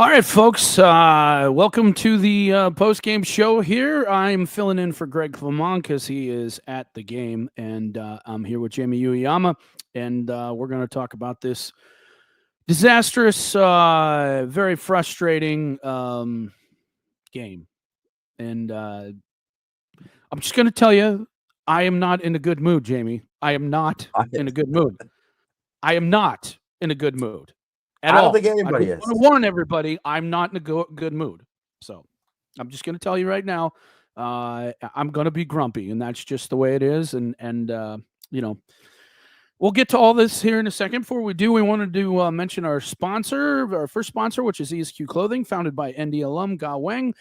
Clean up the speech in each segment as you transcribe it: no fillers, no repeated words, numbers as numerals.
All right, folks. Welcome to the post-game show here. I'm filling in for Greg Clement because he is at the game, and I'm here with Jamie Uyama, and we're going to talk about this disastrous, very frustrating game. And I'm just going to tell you, I am not in a good mood, Jamie. I am not in a good mood. I am not in a good mood at I don't all. think I anybody just is. want to warn everybody, I'm not in a good mood. So I'm just going to tell you right now, I'm going to be grumpy, and that's just the way it is. And you know, we'll get to all this here in a second. Before we do, we wanted to mention our sponsor, our first sponsor, which is ESQ Clothing, founded by ND alum Ge Wang.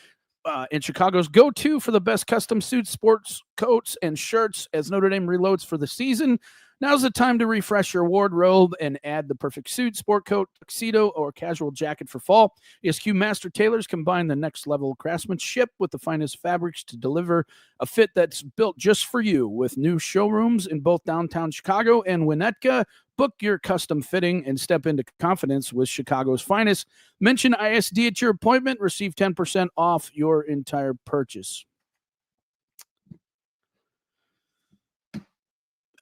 In Chicago's go-to for the best custom suits, sports coats, and shirts as Notre Dame reloads for the season. Now's the time to refresh your wardrobe and add the perfect suit, sport coat, tuxedo, or casual jacket for fall. ESQ Master Tailors combine the next level craftsmanship with the finest fabrics to deliver a fit that's built just for you. With new showrooms in both downtown Chicago and Winnetka, book your custom fitting and step into confidence with Chicago's finest. Mention ISD at your appointment, receive 10% off your entire purchase.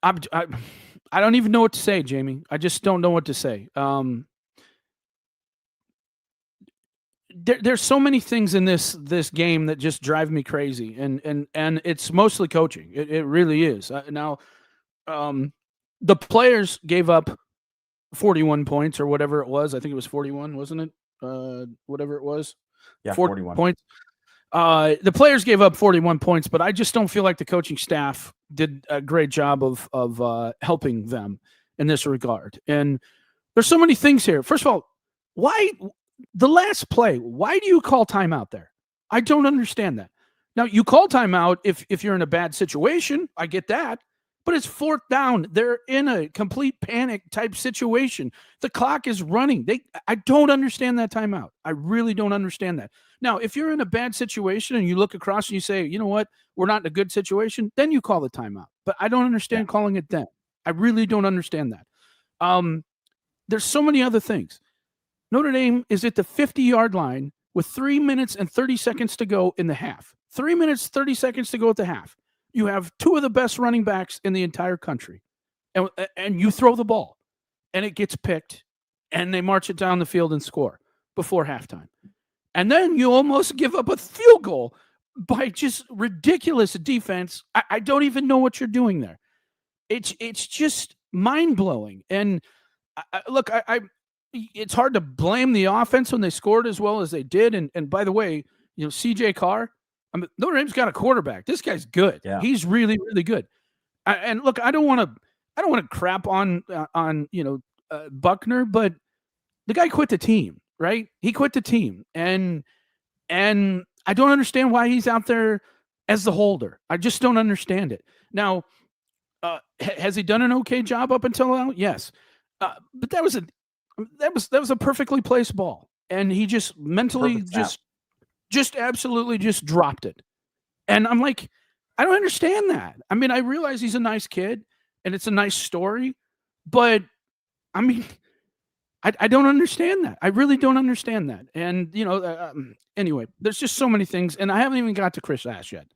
I don't even know what to say, Jamie. I just don't know what to say. There's so many things in this game that just drive me crazy, and it's mostly coaching. It really is. Now, the players gave up 41 points or whatever it was. I think it was 41, wasn't it? Whatever it was. Yeah, 41 41. points. The players gave up 41 points, but I just don't feel like the coaching staff did a great job of helping them in this regard. And there's so many things here. First of all, why the last play? Why do you call timeout there? I don't understand that. Now you call timeout if you're in a bad situation. I get that. But it's fourth down. They're in a complete panic type situation. The clock is running. I don't understand that timeout. I really don't understand that. Now, if you're in a bad situation and you look across and you say, you know what, we're not in a good situation, then you call the timeout. But I don't understand calling it then. I really don't understand that. There's so many other things. Notre Dame is at the 50-yard line with 3 minutes and 30 seconds to go in the half. 3 minutes, 30 seconds to go at the half. You have two of the best running backs in the entire country, and you throw the ball, and it gets picked, and they march it down the field and score before halftime. And then you almost give up a field goal by just ridiculous defense. I don't even know what you're doing there. It's just mind-blowing. And look, it's hard to blame the offense when they scored as well as they did. And by the way, CJ Carr, Notre Dame's got a quarterback. This guy's good. Yeah. He's really, really good. And look, I don't want to crap on Buckner, but the guy quit the team, right? He quit the team, and I don't understand why he's out there as the holder. I just don't understand it. Now, has he done an okay job up until now? Yes, but that was a perfectly placed ball, and he just mentally just absolutely just dropped it. And I'm like, I don't understand that. I mean, I realize he's a nice kid and it's a nice story, but I mean, I don't understand that. I really don't understand that. And, anyway, there's just so many things. And I haven't even got to Chris Ash yet.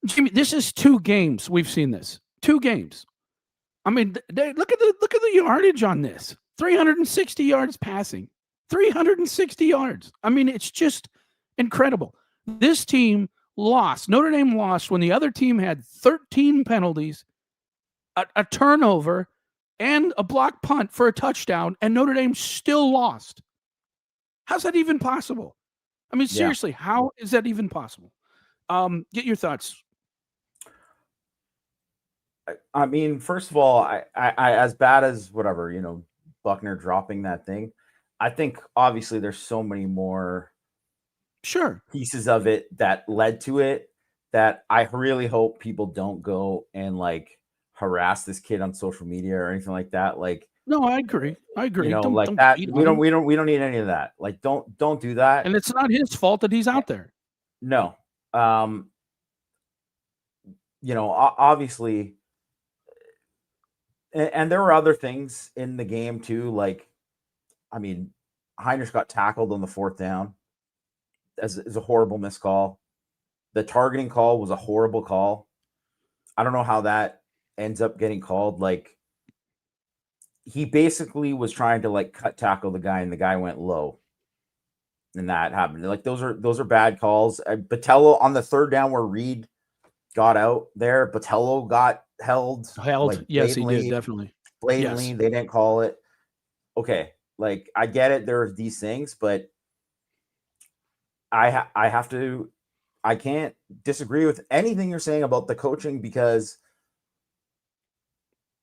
Jimmy, this is 2 games we've seen this. 2 games. I mean, look at the yardage on this. 360 yards passing. 360 yards. I mean, it's just incredible. This team lost. Notre Dame lost when the other team had 13 penalties, a turnover, and a block punt for a touchdown, and Notre Dame still lost. How's that even possible? I mean, seriously, how is that even possible? Get your thoughts. I mean, first of all, I as bad as whatever, Buckner dropping that thing, I think obviously there's so many more pieces of it that led to it that I really hope people don't go and harass this kid on social media or anything like that. No, I agree. Don't that. We don't need any of that. Don't do that. And it's not his fault that he's out there. No. Obviously, and there were other things in the game too. I mean, Heinrich got tackled on the 4th down. As a horrible missed call. The targeting call was a horrible call. I don't know how that ends up getting called. Like, he basically was trying to like cut tackle the guy, and the guy went low, and that happened. Like, those are bad calls. Botello on the 3rd down where Reed got out there, Botello got held. Like, yes, he did, definitely. Blatantly, yes. They didn't call it. Okay, like, I get it. There are these things, but I can't disagree with anything you're saying about the coaching, because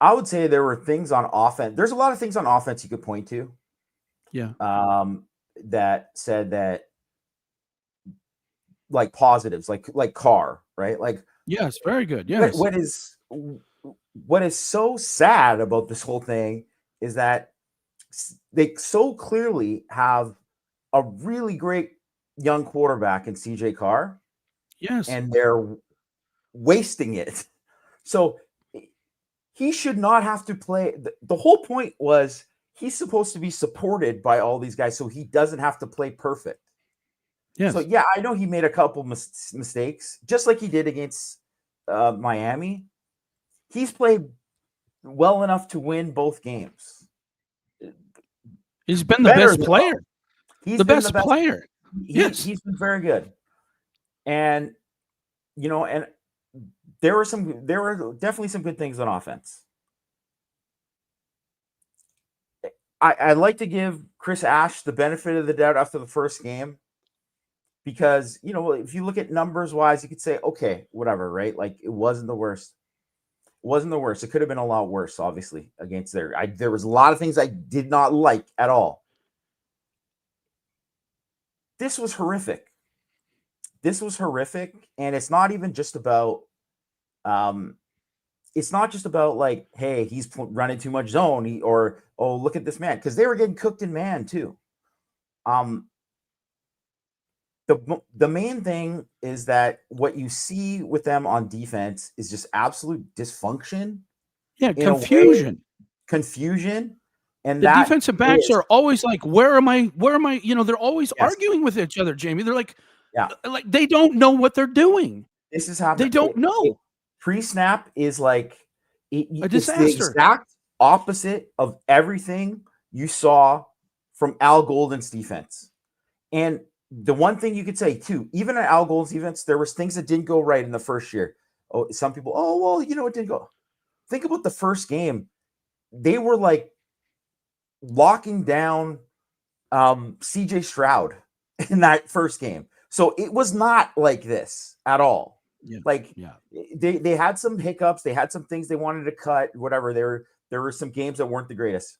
I would say there were things on offense. There's a lot of things on offense you could point to. Yeah. That said that, like, positives, like Carr, right? Like, yes, very good. Yes. What is so sad about this whole thing is that they so clearly have a really great young quarterback in CJ Carr. Yes. And they're wasting it. So he should not have to play. The whole point was he's supposed to be supported by all these guys, so he doesn't have to play perfect. Yes. So, yeah, I know he made a couple mistakes, just like he did against Miami. He's played well enough to win both games. He's been the best player. He's the best player. Yes. He's been very good. And, you know, and there were definitely some good things on offense. I'd like to give Chris Ash the benefit of the doubt after the first game, because, you know, if you look at numbers wise, you could say, okay, whatever, right? Like, it wasn't the worst. It could have been a lot worse, obviously, against there was a lot of things I did not like at all. This was horrific. And it's not even just about like, hey, he's running too much zone, or, oh, look at this man, because they were getting cooked in man too. The main thing is that what you see with them on defense is just absolute dysfunction. Yeah, confusion. And the defensive backs are always like, where am I? You know, they're always arguing with each other, Jamie. They're like, like, they don't know what they're doing. This is happening. They don't know. Pre-snap is like a disaster. It's the exact opposite of everything you saw from Al Golden's defense. And the one thing you could say too, even in Al Golden's defense, there was things that didn't go right in the first year. Oh, some people, oh, well, you know, it didn't go. Think about the first game. They were like locking down CJ Stroud in that first game. So it was not like this at all. They had some hiccups. They had some things they wanted to cut, whatever. There were some games that weren't the greatest.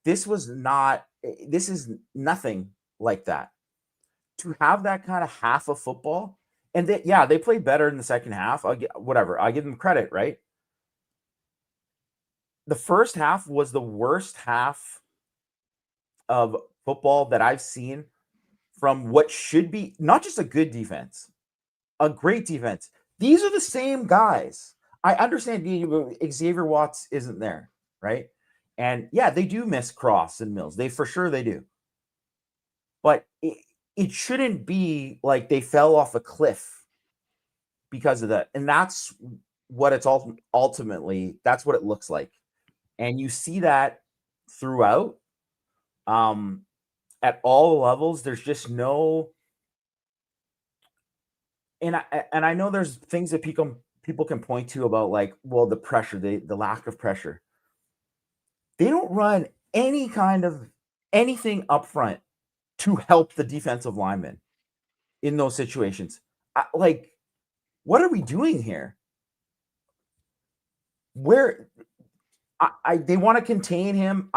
This is nothing like that. To have that kind of half of football, and they played better in the second half. I give them credit, right? The first half was the worst half of football that I've seen from what should be not just a good defense, a great defense. These are the same guys. I understand Xavier Watts isn't there, right? And they do miss Cross and Mills. They do. But it shouldn't be like they fell off a cliff because of that. And that's what it's ultimately, that's what it looks like. And you see that throughout, at all levels. There's just no, and I know there's things that people can point to about, like, well, the pressure, the lack of pressure. They don't run any kind of anything up front to help the defensive linemen in those situations. Like, what are we doing here? Where they want to contain him.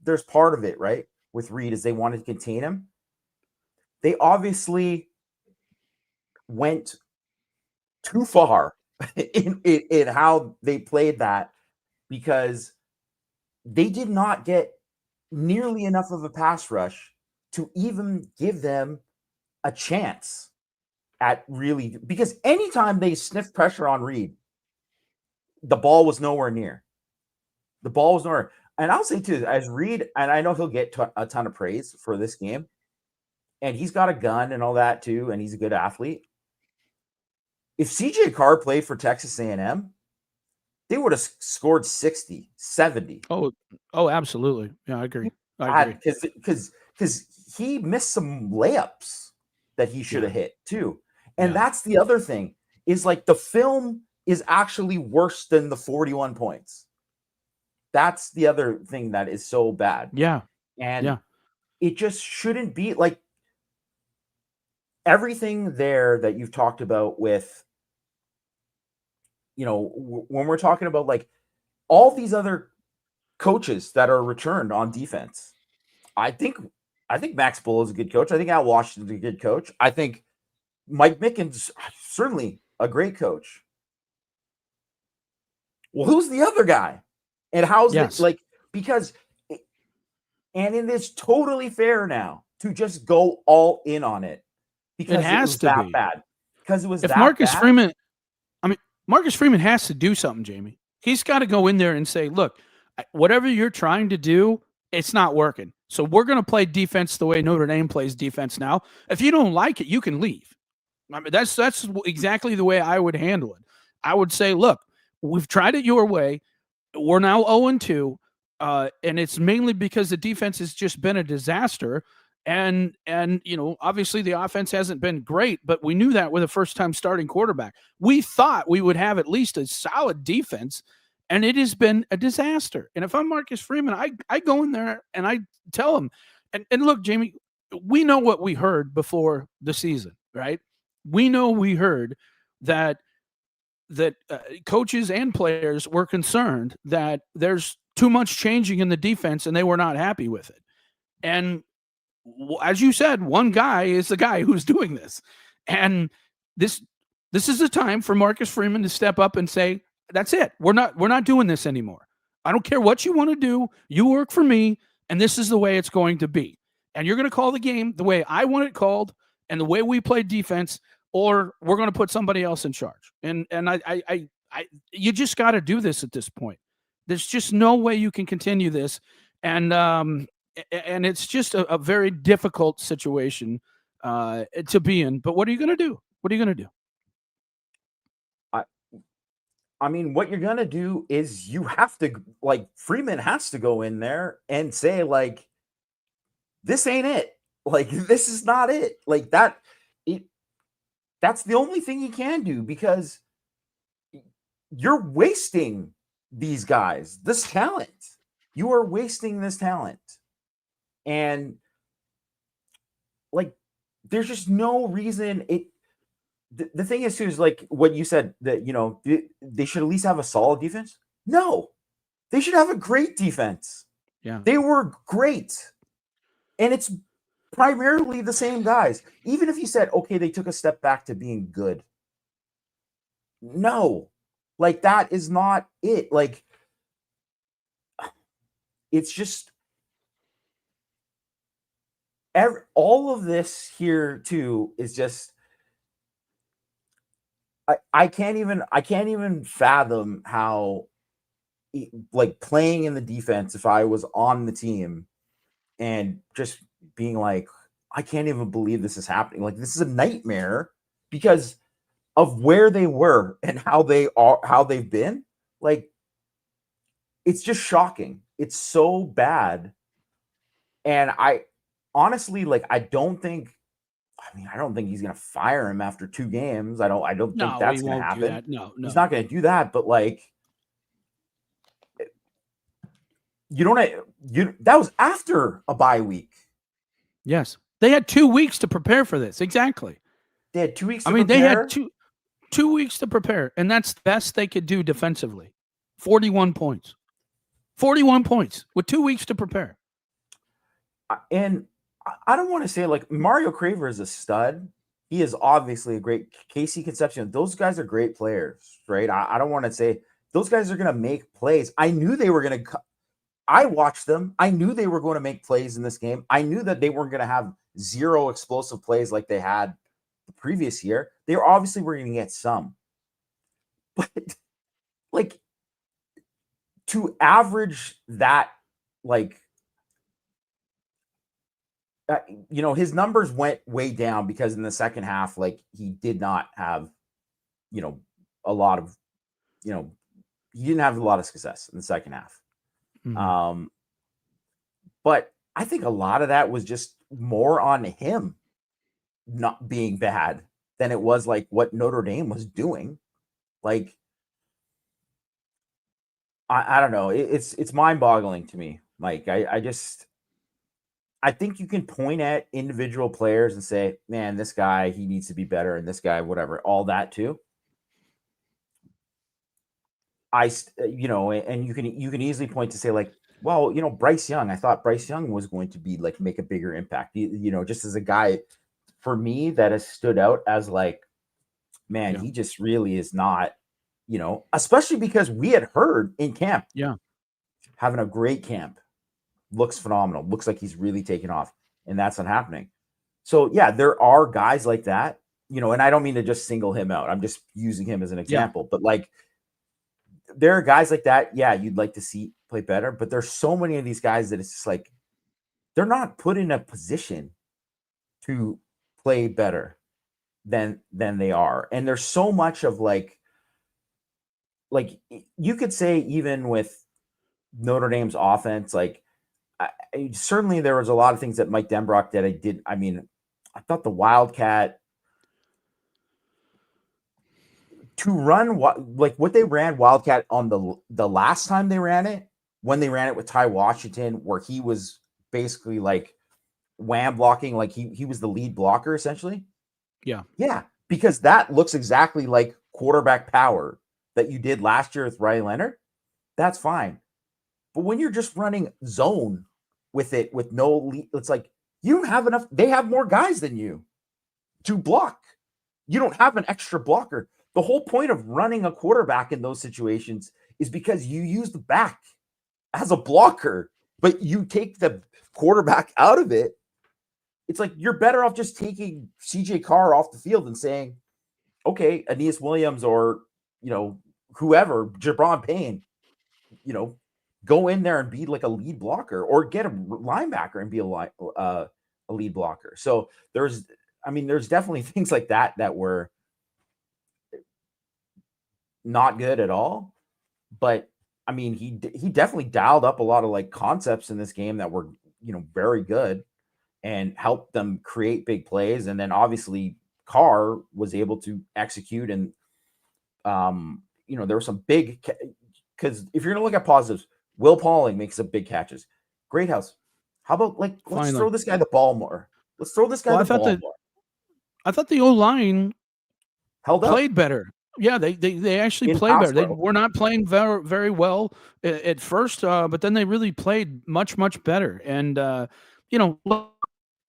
There's part of it, right, with Reed, is they wanted to contain him. They obviously went too far in how they played that, because they did not get nearly enough of a pass rush to even give them a chance at really, because anytime they sniffed pressure on Reed, the ball was nowhere near. And I'll say too, as Reed, and I know he'll get a ton of praise for this game, and he's got a gun and all that too, and he's a good athlete. If CJ Carr played for Texas A&M, they would have scored 60, 70. Oh, absolutely. Yeah, I agree. Because he missed some layups that he should have hit too. And that's the other thing is like the film is actually worse than the 41 points. That's the other thing that is so bad. Yeah. And it just shouldn't be like everything there that you've talked about with, when we're talking about like all these other coaches that are returned on defense. I think Max Bull is a good coach. I think Al Washington's a good coach. I think Mike Mickens certainly a great coach. Well, who's the other guy? And how's it like? Because, and it is totally fair now to just go all in on it because it was that bad. Because it was that Marcus bad. Freeman, Marcus Freeman has to do something, Jamie. He's got to go in there and say, look, whatever you're trying to do, it's not working. So we're going to play defense the way Notre Dame plays defense now. If you don't like it, you can leave. I mean, that's exactly the way I would handle it. I would say, look, we've tried it your way. We're now 0-2, and it's mainly because the defense has just been a disaster. And obviously the offense hasn't been great, but we knew that with a first-time starting quarterback. We thought we would have at least a solid defense, and it has been a disaster. And if I'm Marcus Freeman, I go in there and I tell him, and look, Jamie, we know what we heard before the season, right? We know we heard that coaches and players were concerned that there's too much changing in the defense and they were not happy with it. And as you said, one guy is the guy who's doing this. And this is a time for Marcus Freeman to step up and say, that's it. We're not doing this anymore. I don't care what you want to do. You work for me, and this is the way it's going to be. And you're going to call the game the way I want it called and the way we play defense, or we're going to put somebody else in charge. And I you just got to do this at this point. There's just no way you can continue this. And it's just a very difficult situation to be in. But what are you going to do? What are you going to do? I mean, what you're going to do is you have to, like, Freeman has to go in there and say, like, this ain't it. Like, this is not it. Like, that's the only thing he can do because you're wasting these guys, this talent. You are wasting this talent. And, like, there's just no reason the thing is, too, is like what you said that, they should at least have a solid defense. No, they should have a great defense. Yeah. They were great. And it's primarily the same guys. Even if you said, okay, they took a step back to being good. No, like that is not it. Like, it's just all of this here too is just, I can't even fathom how, like, playing in the defense, if I was on the team and just being like, I can't even believe this is happening. Like, this is a nightmare because of where they were and how they've been. Like, it's just shocking. It's so bad. And I honestly, like, I don't think he's going to fire him after 2 games. I don't think that's going to happen. No, he's not going to do that. But, like, that was after a bye week. Yes. They had 2 weeks to prepare for this. Exactly. They had 2 weeks to prepare. They had 2 weeks to prepare, and that's the best they could do defensively. 41 points. 41 points with 2 weeks to prepare. And I don't want to say, like, Mario Craver is a stud. He is obviously a great Casey Concepcion. Those guys are great players, right? I don't want to say those guys are going to make plays. I knew they were going to I watched them. I knew they were going to make plays in this game. I knew that they weren't going to have 0 explosive plays like they had the previous year. They were obviously going to get some. But, like, to average that like, his numbers went way down because in the second half, like, he did not have, a lot of, he didn't have a lot of success in the second half. Mm-hmm. But I think a lot of that was just more on him not being bad than it was like what Notre Dame was doing. Like, I don't know. It's mind boggling to me. Like, I think you can point at individual players and say, man, this guy, he needs to be better. And this guy, whatever, all that too. And you can easily point to say, like, well, Bryce Young, I thought Bryce Young was going to be like, make a bigger impact, just as a guy for me that has stood out as like, man, he just really is not, especially because we had heard in camp, having a great camp, looks phenomenal, looks like he's really taken off, and that's not happening. So yeah, there are guys like that, and I don't mean to just single him out. I'm just using him as an example, but like, there are guys like that. Yeah, you'd like to see play better, but there's so many of these guys that it's just like, they're not put in a position to play better than they are. And there's so much of like you could say, even with Notre Dame's offense, like, certainly there was a lot of things that Mike Denbrock did. I thought the Wildcat to run what they ran Wildcat on the last time they ran it, when they ran it with Ty Washington, where he was basically like wham blocking, like he was the lead blocker essentially. Yeah, because that looks exactly like quarterback power that you did last year with Riley Leonard. That's fine. But when you're just running zone with it, with no lead, it's like, you don't have enough. They have more guys than you to block. You don't have an extra blocker. The whole point of running a quarterback in those situations is because you use the back as a blocker, but you take the quarterback out of it. It's like, you're better off just taking CJ Carr off the field and saying, okay, Aeneas Williams or, whoever, Jabron Payne, go in there and be like a lead blocker, or get a linebacker and be a lead blocker. So there's definitely things like that were not good at all. But he definitely dialed up a lot of like concepts in this game that were, very good, and helped them create big plays. And then obviously Carr was able to execute. And, there were some big, because if you're going to look at positives, Will Pauling makes some big catches. Great house. How about let's throw this guy the ball more. Let's throw this guy the ball more. I thought the O-line held up, played better. Yeah, they actually played better. They were not playing very, very well at first, but then they really played much, much better. And,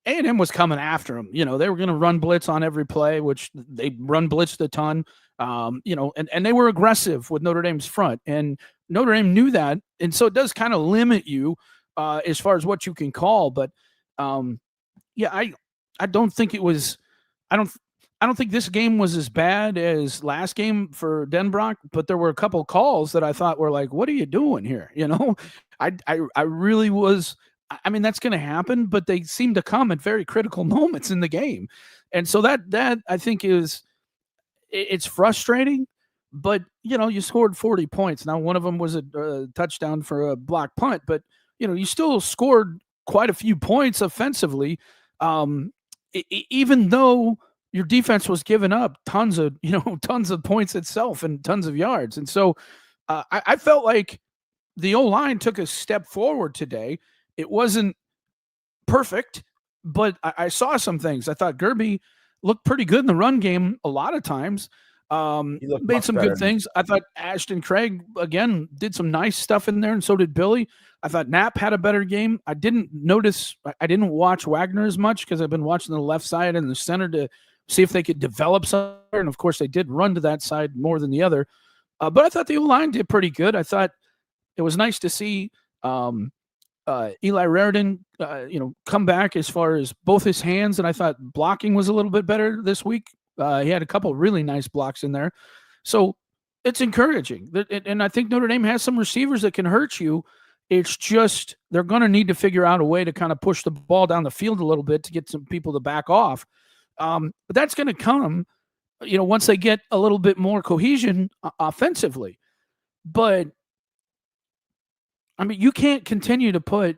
A&M was coming after them. They were going to run blitz on every play, which they run blitzed a ton, and they were aggressive with Notre Dame's front. And Notre Dame knew that. And so it does kind of limit you as far as what you can call. But, I don't think it was – I don't think this game was as bad as last game for Denbrock, but there were a couple calls that I thought were like, what are you doing here? I really was – that's going to happen, but they seem to come at very critical moments in the game. And so that I think it's frustrating, but you scored 40 points. Now, one of them was a touchdown for a block punt, but you still scored quite a few points offensively. Even though your defense was giving up tons of points itself and tons of yards. And so I felt like the O-line took a step forward today. It wasn't perfect, but I saw some things. I thought Gerby looked pretty good in the run game a lot of times. Made some good things. I thought Ashton Craig, again, did some nice stuff in there, and so did Billy. I thought Knapp had a better game. I didn't watch Wagner as much because I've been watching the left side and the center to see if they could develop something. And, of course, they did run to that side more than the other. But I thought the O-line did pretty good. I thought it was nice to see Eli Raridan, come back as far as both his hands, and I thought blocking was a little bit better this week. He had a couple really nice blocks in there, so it's encouraging. And I think Notre Dame has some receivers that can hurt you It's just they're going to need to figure out a way to kind of push the ball down the field a little bit to get some people to back off. But that's going to come, once they get a little bit more cohesion offensively. But I mean, you can't continue to put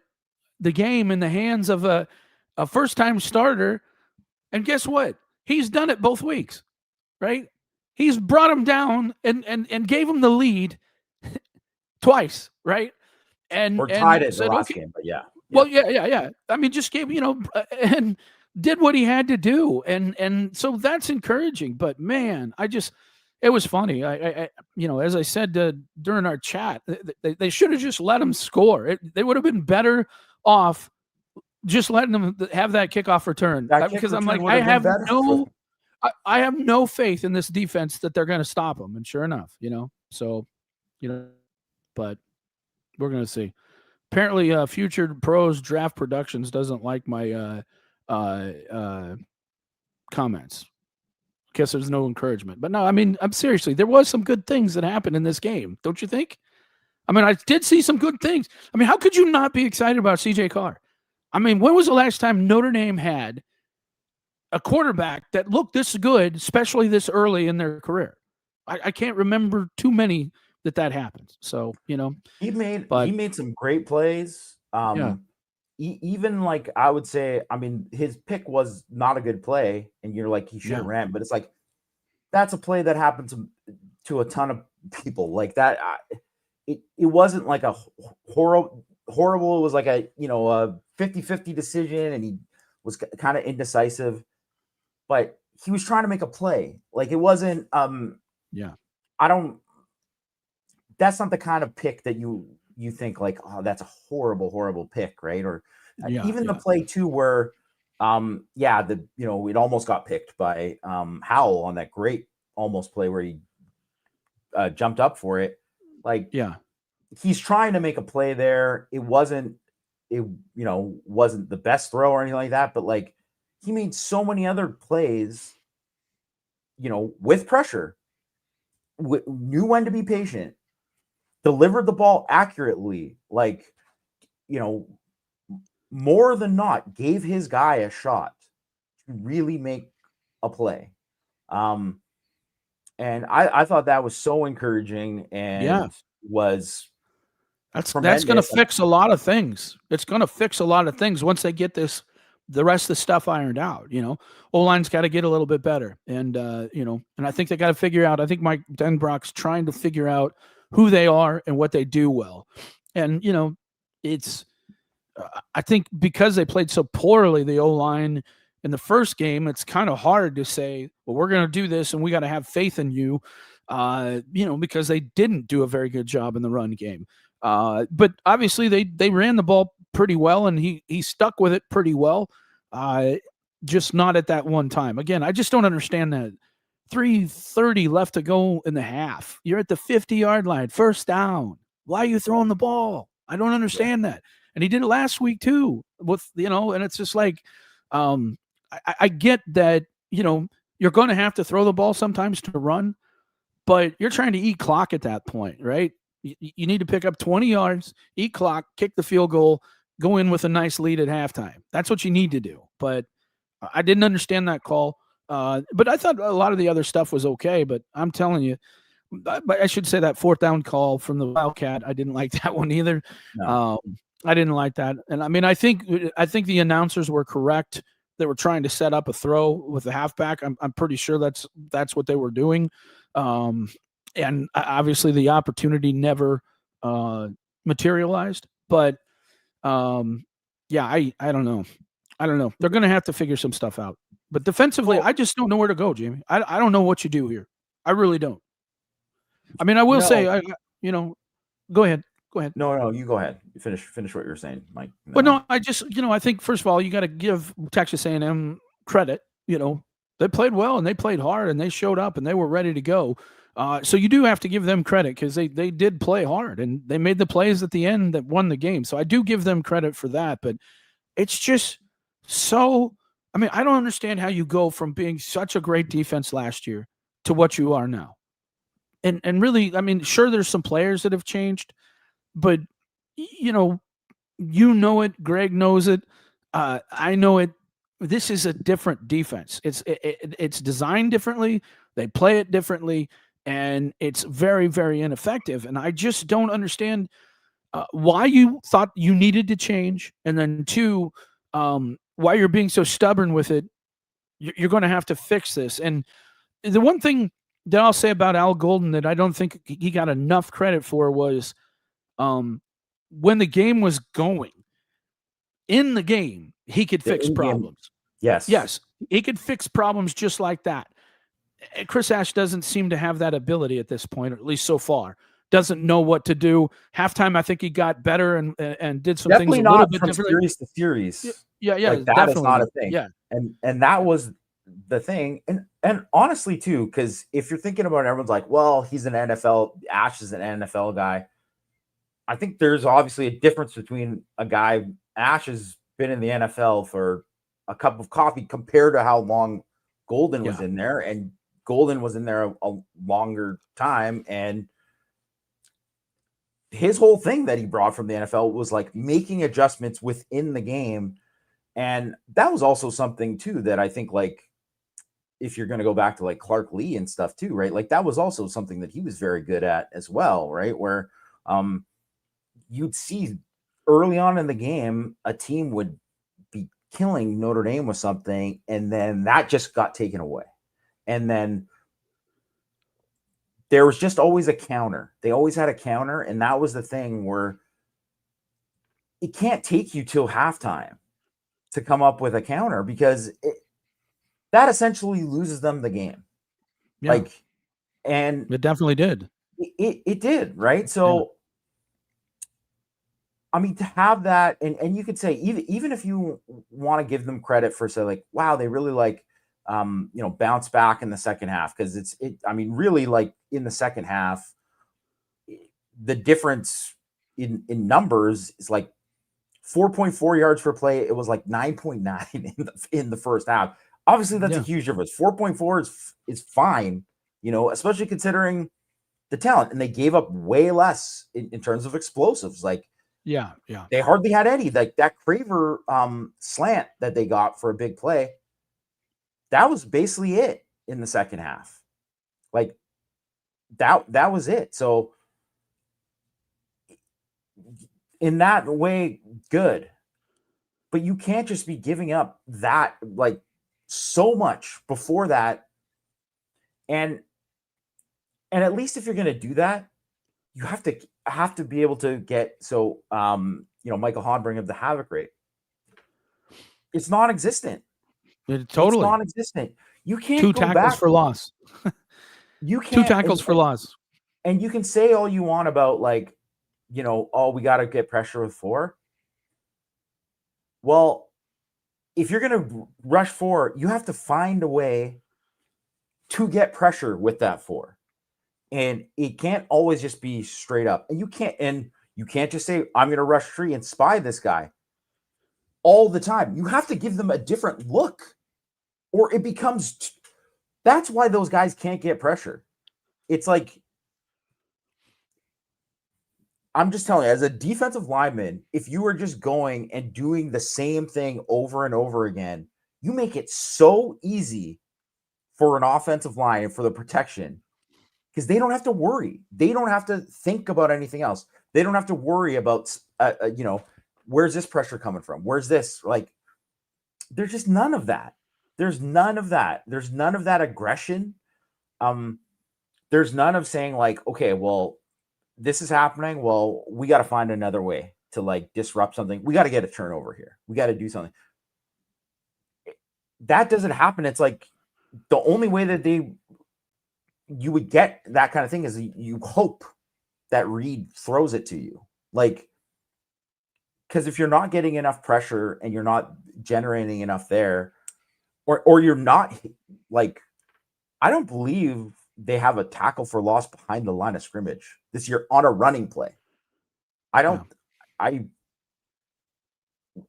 the game in the hands of a first-time starter. And guess what? He's done it both weeks, right? He's brought him down and gave him the lead twice, right? Or tied it the last game, but yeah. Well, yeah. I mean, just gave, and did what he had to do. And so that's encouraging. But man, it was funny. I as I said during our chat, they should have just let him score. They would have been better off just letting them have that kickoff return. Because I'm like, I have no faith in this defense that they're going to stop him. And sure enough, so, but we're going to see. Apparently, Future Pros Draft Productions doesn't like my comments. Guess there's no encouragement. But no, I mean, I'm seriously, there was some good things that happened in this game. Don't you think? I mean, I did see some good things. I mean, how could you not be excited about CJ Carr? I mean, when was the last time Notre Dame had a quarterback that looked this good, especially this early in their career? I can't remember too many that happens. So, he made some great plays. Even like, I would say, I mean, his pick was not a good play and you're like, he should have ran, but it's like, that's a play that happened to a ton of people like that. It wasn't like a horrible. It was like a 50-50 decision and he was kind of indecisive, but he was trying to make a play. Like, it wasn't, that's not the kind of pick that you think like, oh, that's a horrible pick, right? Or the play too where it almost got picked by Howell on that great almost play where he jumped up for it. Like, he's trying to make a play there. It wasn't the best throw or anything like that, but like, he made so many other plays, with pressure, knew when to be patient, delivered the ball accurately, like, more than not gave his guy a shot to really make a play. And I thought that was so encouraging and that's going to fix a lot of things. It's going to fix a lot of things once they get the rest of the stuff ironed out. O-line's got to get a little bit better. And, and I think they got to figure out, I think Mike Denbrock's trying to figure out who they are and what they do well. And, it's, I think because they played so poorly, the O-line in the first game, it's kind of hard to say, well, we're going to do this and we got to have faith in you, because they didn't do a very good job in the run game. But obviously they ran the ball pretty well and he stuck with it pretty well. Just not at that one time. Again, I just don't understand that. 3:30 left to go in the half. You're at the 50-yard line, first down. Why are you throwing the ball? I don't understand that. And he did it last week too with, and it's just like, I get that, you're going to have to throw the ball sometimes to run, but you're trying to eat clock at that point, right? You need to pick up 20 yards, eat clock, kick the field goal, go in with a nice lead at halftime. That's what you need to do. But I didn't understand that call. But I thought a lot of the other stuff was okay. But I'm telling you, but I should say that fourth down call from the Wildcat, I didn't like that one either. No. I didn't like that. And I mean, I think the announcers were correct. They were trying to set up a throw with the halfback. I'm pretty sure that's what they were doing. And obviously the opportunity never materialized. But I don't know. They're going to have to figure some stuff out. But defensively, I just don't know where to go, Jamie. I don't know what you do here. I really don't. I mean, I will say, go ahead. No, you go ahead. You finish what you're saying, Mike. I just, I think first of all, you got to give Texas A&M credit. They played well and they played hard and they showed up and they were ready to go. So you do have to give them credit because they did play hard and they made the plays at the end that won the game. So I do give them credit for that. But it's just so. I mean, I don't understand how you go from being such a great defense last year to what you are now. And really, I mean, sure, there's some players that have changed, but you know it. Greg knows it. I know it. This is a different defense. It's designed differently. They play it differently, and it's very, very ineffective. And I just don't understand why you thought you needed to change, and then two, why you're being so stubborn with it. You're going to have to fix this. And the one thing that I'll say about Al Golden that I don't think he got enough credit for was when the game was going. In the game, he could fix problems. Yes, he could fix problems just like that. Chris Ash doesn't seem to have that ability at this point, or at least so far. Doesn't know what to do. Halftime, I think he got better and did some definitely things a little bit from differently. Series to series. Yeah, like that is not a thing. Yeah, and that was the thing. And honestly, too, because if you're thinking about it, everyone's like, well, he's an NFL. Ash is an NFL guy. I think there's obviously a difference between a guy. Ash has been in the NFL for a cup of coffee compared to how long Golden was in there, and Golden was in there a longer time. And his whole thing that he brought from the NFL was like making adjustments within the game. And that was also something too that I think, like, if you're going to go back to like Clark Lee and stuff too, right? Like that was also something that he was very good at as well, right? Where you'd see early on in the game, a team would be killing Notre Dame with something, and then that just got taken away. And then there was just always a counter. They always had a counter, and that was the thing where it can't take you till halftime to come up with a counter, because that essentially loses them the game. Yeah. Like, and it definitely did. It did, right? So, I mean, to have that, and you could say, even if you want to give them credit for, say, like, wow, they really like, bounce back in the second half, because I mean, really, like in the second half, the difference in numbers is like 4.4 yards per play. It was like 9.9 in the first half. Obviously, that's a huge difference. 4.4 is fine, especially considering the talent. And they gave up way less in terms of explosives. Like, they hardly had any. Like that Craver slant that they got for a big play, that was basically it in the second half. Like that was it. So in that way, good. But you can't just be giving up that, like, so much before that. And at least if you're going to do that, you have to be able to get, so Michael Hahn bring up the havoc rate. It's non-existent. Totally it's non-existent. You can't 2 tackles for loss. You can't 2 tackles for loss. And you can say all you want about, like, oh, we got to get pressure with 4. Well, if you're going to rush 4, you have to find a way to get pressure with that 4. And it can't always just be straight up. And you can't just say, I'm going to rush 3 and spy this guy all the time. You have to give them a different look, or it becomes that's why those guys can't get pressure. It's like, I'm just telling you, as a defensive lineman, if you are just going and doing the same thing over and over again, you make it so easy for an offensive line and for the protection, because they don't have to worry. They don't have to think about anything else. They don't have to worry about, where's this pressure coming from? Where's this? Like, there's just none of that. There's none of that. There's none of that aggression. There's none of saying, like, okay, well, this is happening. Well, we got to find another way to, like, disrupt something. We got to get a turnover here. We got to do something. That doesn't happen. It's like the only way that you would get that kind of thing is you hope that Reed throws it to you. Like, because if you're not getting enough pressure and you're not generating enough there, or you're not, like, I don't believe they have a tackle for loss behind the line of scrimmage this year on a running play. I don't. No.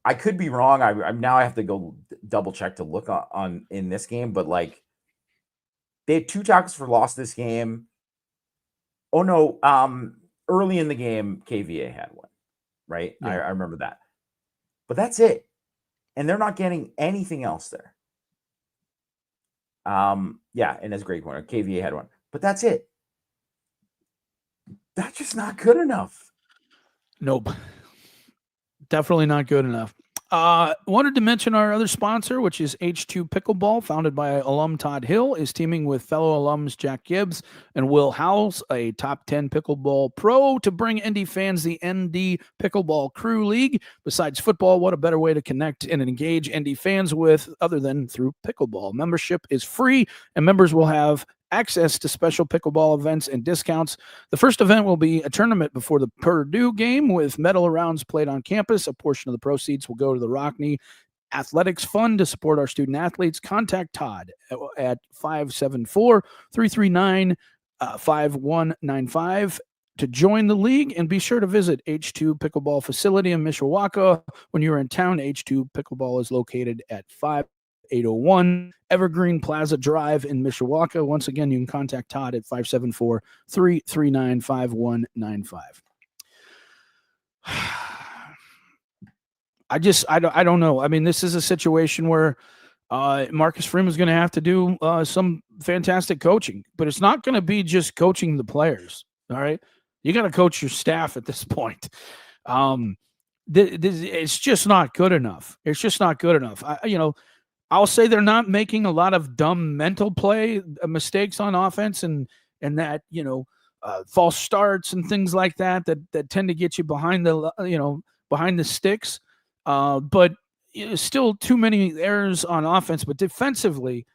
I could be wrong. I now I have to go double check to look on in this game, but, like, they had 2 tackles for loss this game. Oh no, early in the game, KVA had one. right? Yeah. I remember that. But that's it. And they're not getting anything else there. Yeah, and that's a great one. KVA had one. But that's it. That's just not good enough. Nope. Definitely not good enough. Wanted to mention our other sponsor, which is H2 Pickleball, founded by alum Todd Hill, is teaming with fellow alums Jack Gibbs and Will Howells, a top 10 pickleball pro, to bring ND fans the ND Pickleball Crew League. Besides football, what a better way to connect and engage ND fans with other than through pickleball. Membership is free, and members will have access to special pickleball events and discounts. The first event will be a tournament before the Purdue game with medal rounds played on campus. A portion of the proceeds will go to the Rockney Athletics Fund to support our student athletes. Contact Todd at 574-339-5195 to join the league, and be sure to visit H2 Pickleball facility in Mishawaka when you're in town. H2 Pickleball is located at 5801 Evergreen Plaza Drive in Mishawaka. Once again, you can contact Todd at 574-339-5195. I don't know. I mean, this is a situation where Marcus Freeman's going to have to do some fantastic coaching, but it's not going to be just coaching the players. All right. You got to coach your staff at this point. It's just not good enough. It's just not good enough. I'll say they're not making a lot of dumb mental play mistakes on offense and that, false starts and things like that tend to get you behind the sticks. But still too many errors on offense. But defensively,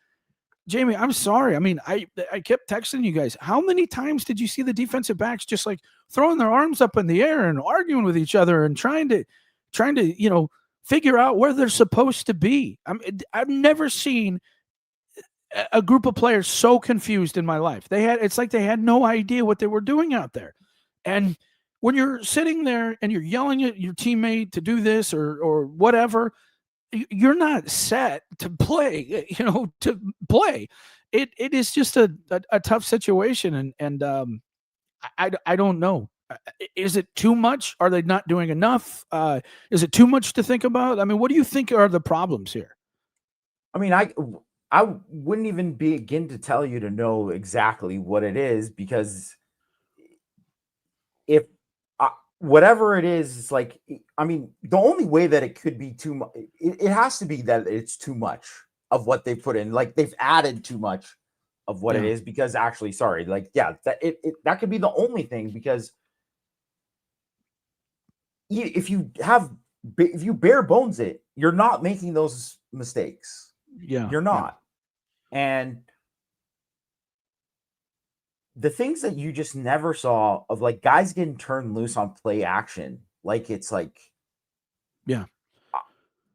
Jamie, I'm sorry. I mean, I kept texting you guys. How many times did you see the defensive backs just like throwing their arms up in the air and arguing with each other and trying to figure out where they're supposed to be? I've never seen a group of players so confused in my life. It's like they had no idea what they were doing out there. And when you're sitting there and you're yelling at your teammate to do this or whatever, you're not set to play, to play. It is just a tough situation. And I don't know. Is it too much? Are they not doing enough? Is it too much to think about? I mean, what do you think are the problems here? I mean, I wouldn't even begin to tell you to know exactly what it is, because if whatever it is, it's like, I mean, the only way that it could be too much, it has to be that it's too much of what they put in. Like they've added too much of what it is, because actually, sorry, like, yeah, that could be the only thing, because if you bare bones it, you're not making those mistakes. Yeah, you're not. And the things that you just never saw of like guys getting turned loose on play action, like it's like,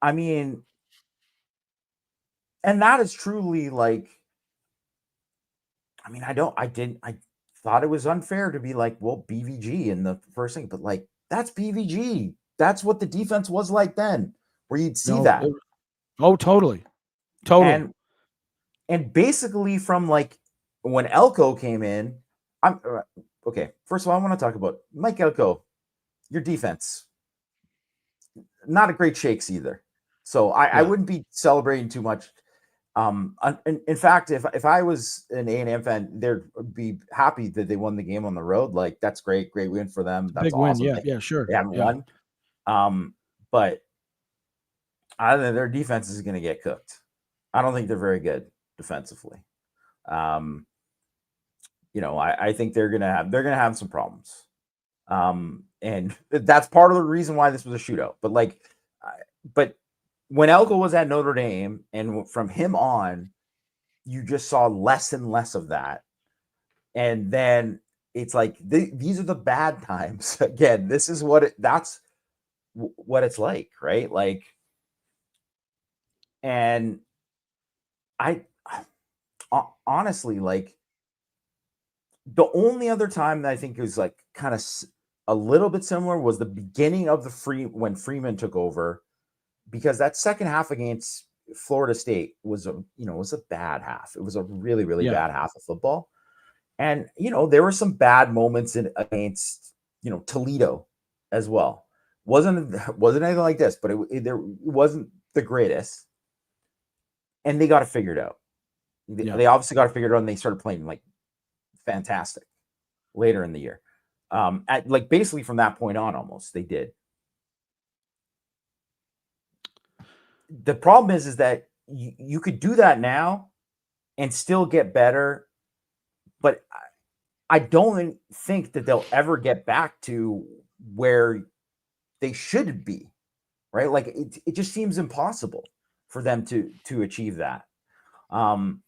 I mean, and that is truly like, I mean, I thought it was unfair to be like, well, BVG in the first thing, but like, that's BVG. That's what the defense was like then, where you'd see that. Totally. And basically from like when Elko came in, okay. First of all, I want to talk about Mike Elko, your defense. Not a great shakes either. So I wouldn't be celebrating too much. In fact, if I was an A&M fan, they'd be happy that they won the game on the road. Like, that's great win for them. That's big awesome. Win. Yeah, sure. They haven't won. But I think their defense is going to get cooked. I don't think they're very good defensively. I think they're gonna have some problems. And that's part of the reason why this was a shootout. But when Elko was at Notre Dame, and from him on, you just saw less and less of that. And then it's like, these are the bad times. Again, this is that's what it's like, right? Like, and I honestly, like, the only other time that I think it was like kind of a little bit similar was the beginning of when Freeman took over, because that second half against Florida State was a bad half. It was a really, really bad half of football. And, there were some bad moments against, Toledo as well, wasn't anything like this, but it wasn't the greatest, and they got it figured out. They obviously got it figured out, and they started playing like fantastic later in the year. At like basically from that point on, almost they did. The problem is that you could do that now and still get better, but I don't think that they'll ever get back to where they should be, right? Like it just seems impossible for them to achieve that. And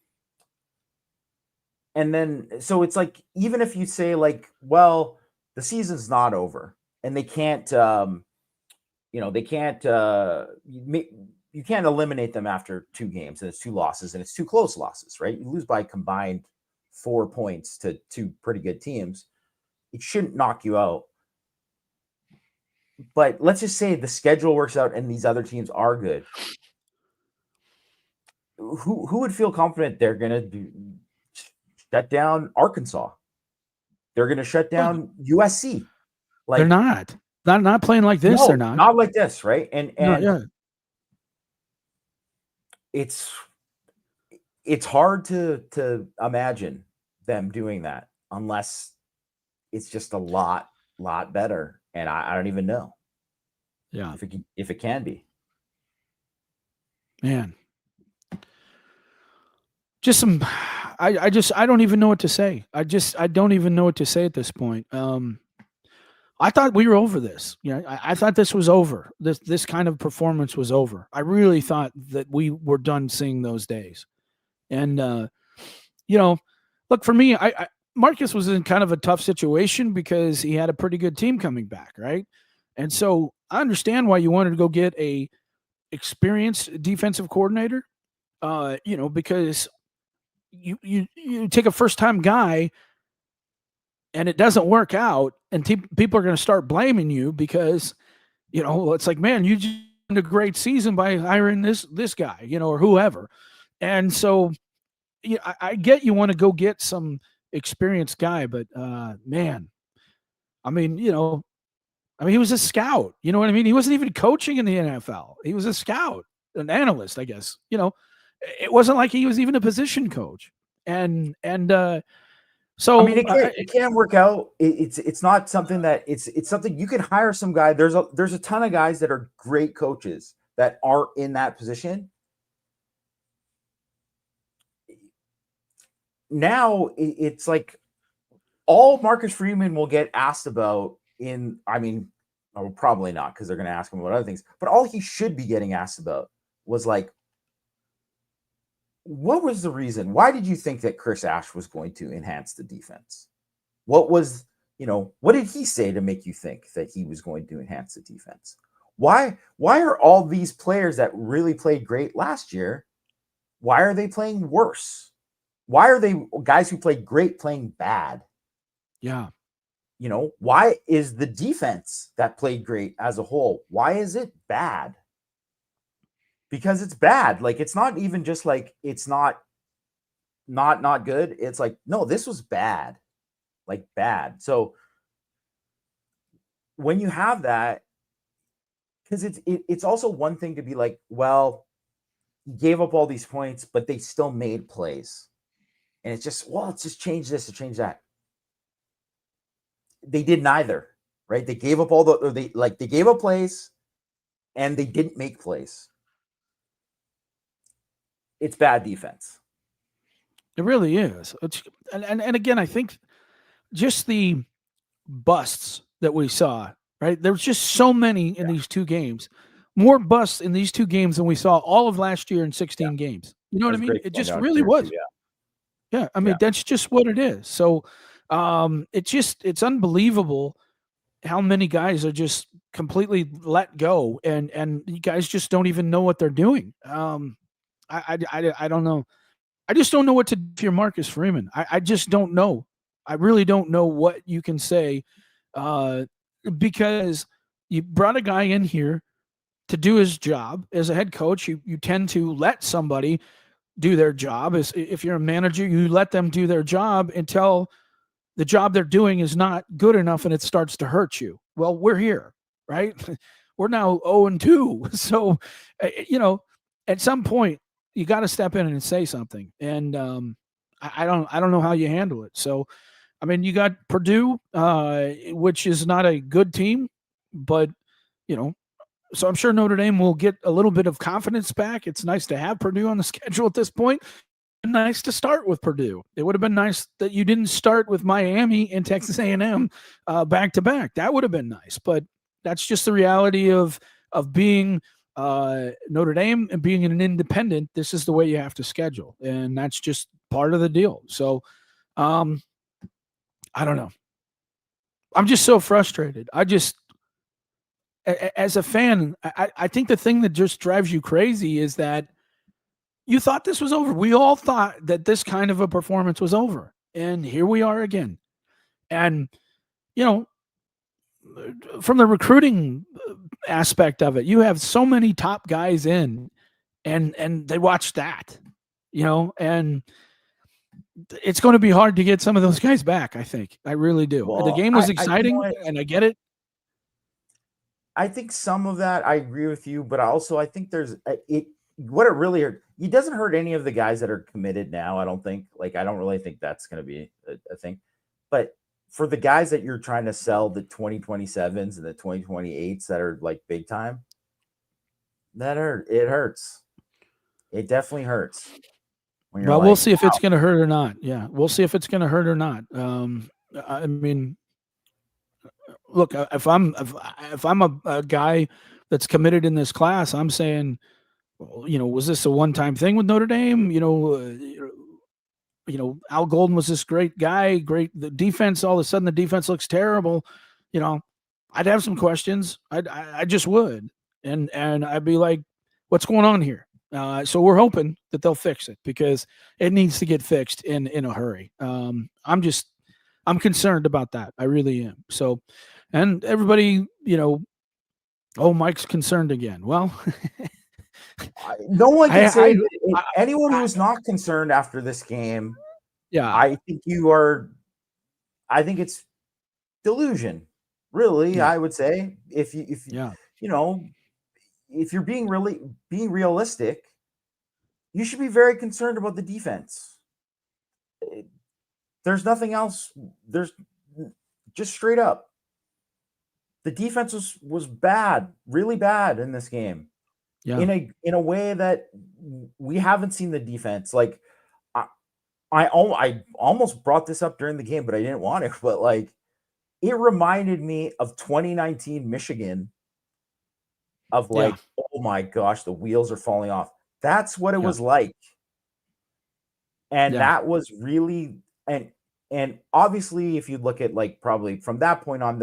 then, so it's like, even if you say like, well, the season's not over and they can't, they can't, you can't eliminate them after 2 games and it's 2 losses and it's 2 close losses, right? You lose by combined 4 points to 2 pretty good teams. It shouldn't knock you out. But let's just say the schedule works out and these other teams are good. Who would feel confident they're going to shut down Arkansas? They're going to shut down USC. Like they're not playing like this. No, they're not like this, right? And it's hard to imagine them doing that unless it's just a lot better. And I don't even know. Yeah, if it can be. Man, just some. I don't even know what to say. I don't even know what to say at this point. I thought we were over this. I thought this was over. This kind of performance was over. I really thought that we were done seeing those days. And look, for me, Marcus was in kind of a tough situation because he had a pretty good team coming back, right? And so I understand why you wanted to go get a experienced defensive coordinator, because you take a first-time guy and it doesn't work out, and people are going to start blaming you because, it's like, man, you just had a great season by hiring this guy, or whoever. And so I get you want to go get some experienced guy, but man, I mean, he was a scout. You know what I mean? He wasn't even coaching in the NFL. He was a scout, an analyst, I guess. It wasn't like he was even a position coach. And so I mean, it can work out. It's not something that it's something you can hire some guy. There's a ton of guys that are great coaches that aren't in that position. Now it's like all Marcus Freeman will get asked about probably not, because they're going to ask him about other things, but all he should be getting asked about was like, what was the reason? Why did you think that Chris Ash was going to enhance the defense? What did he say to make you think that he was going to enhance the defense? Why are all these players that really played great last year, why are they playing worse? Why are they guys who played great playing bad? Yeah. Why is the defense that played great as a whole, why is it bad? Because it's bad. Like, it's not even just like it's not good. It's like, no, this was bad. Like, bad. So when you have that, because it's also one thing to be like, well, he gave up all these points, but they still made plays. And it's just, well, let's just change this or change that. They did neither, right? They gave up they gave up plays and they didn't make plays. It's bad defense. It really is. And again, I think just the busts that we saw, right? There was just so many in these 2 games, more busts in these 2 games than we saw all of last year in 16 games. You know what I mean? It just really was. Yeah. I mean, that's just what it is. So it's unbelievable how many guys are just completely let go, and you guys just don't even know what they're doing. I don't know. I just don't know what to do for Marcus Freeman. I just don't know. I really don't know what you can say, because you brought a guy in here to do his job as a head coach. You tend to let somebody do their job. If you're a manager, you let them do their job until the job they're doing is not good enough and it starts to hurt you. Well, we're here, right? We're now 0-2. So, at some point you got to step in and say something. And I don't know how you handle it. So, I mean, you got Purdue, which is not a good team, but so I'm sure Notre Dame will get a little bit of confidence back. It's nice to have Purdue on the schedule at this point. Nice to start with Purdue. It would have been nice that you didn't start with Miami and Texas A&M back to back. That would have been nice, but that's just the reality of being Notre Dame and being an independent. This is the way you have to schedule, and that's just part of the deal. So, I don't know. I'm just so frustrated. As a fan, I think the thing that just drives you crazy is that you thought this was over. We all thought that this kind of a performance was over. And here we are again. And, from the recruiting aspect of it, you have so many top guys in and they watch that, and it's going to be hard to get some of those guys back, I think. I really do. Well, the game was exciting, and I get it. I think some of that I agree with you, but also I think there's what it really hurt. It doesn't hurt any of the guys that are committed now. I don't think, I don't really think that's going to be a thing. But for the guys that you're trying to sell, the 2027s and the 2028s that are like big time, it hurts. It definitely hurts. Well, we'll see if it's going to hurt or not. Yeah, we'll see if it's going to hurt or not. I mean, look, if I'm a guy that's committed in this class, I'm saying, was this a one-time thing with Notre Dame? Al Golden was this great guy, the defense. All of a sudden, the defense looks terrible. I'd have some questions. I just would, and I'd be like, what's going on here? So we're hoping that they'll fix it because it needs to get fixed in a hurry. I'm concerned about that. I really am. So, and everybody, Mike's concerned again. Well, no one can say anyone who is not concerned after this game. Yeah, I think you are. I think it's delusion, really. Yeah. I would say if you're being realistic, you should be very concerned about the defense. There's nothing else. There's just straight up. The defense was bad, really bad in this game. Yeah. In a way that we haven't seen the defense. Like I almost brought this up during the game, but I didn't want to. But it reminded me of 2019 Michigan. Of oh my gosh, the wheels are falling off. That's what it was like. And that was really and obviously if you look at probably from that point on,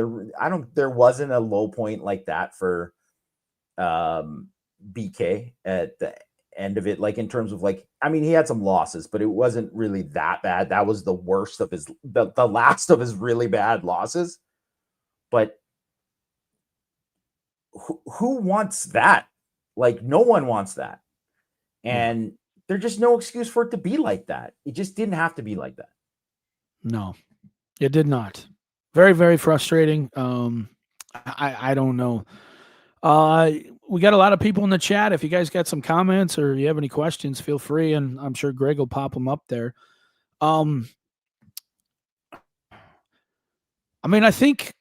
there wasn't a low point like that for BK at the end of it, in terms of he had some losses, but it wasn't really that bad. That was the worst of the last of his really bad losses. But who wants that? No one wants that. And there's just no excuse for it to be like that. It just didn't have to be like that. No, it did not. Very, very frustrating. I don't know. We got a lot of people in the chat. If you guys got some comments or you have any questions, feel free, and I'm sure Greg will pop them up there. I mean, I think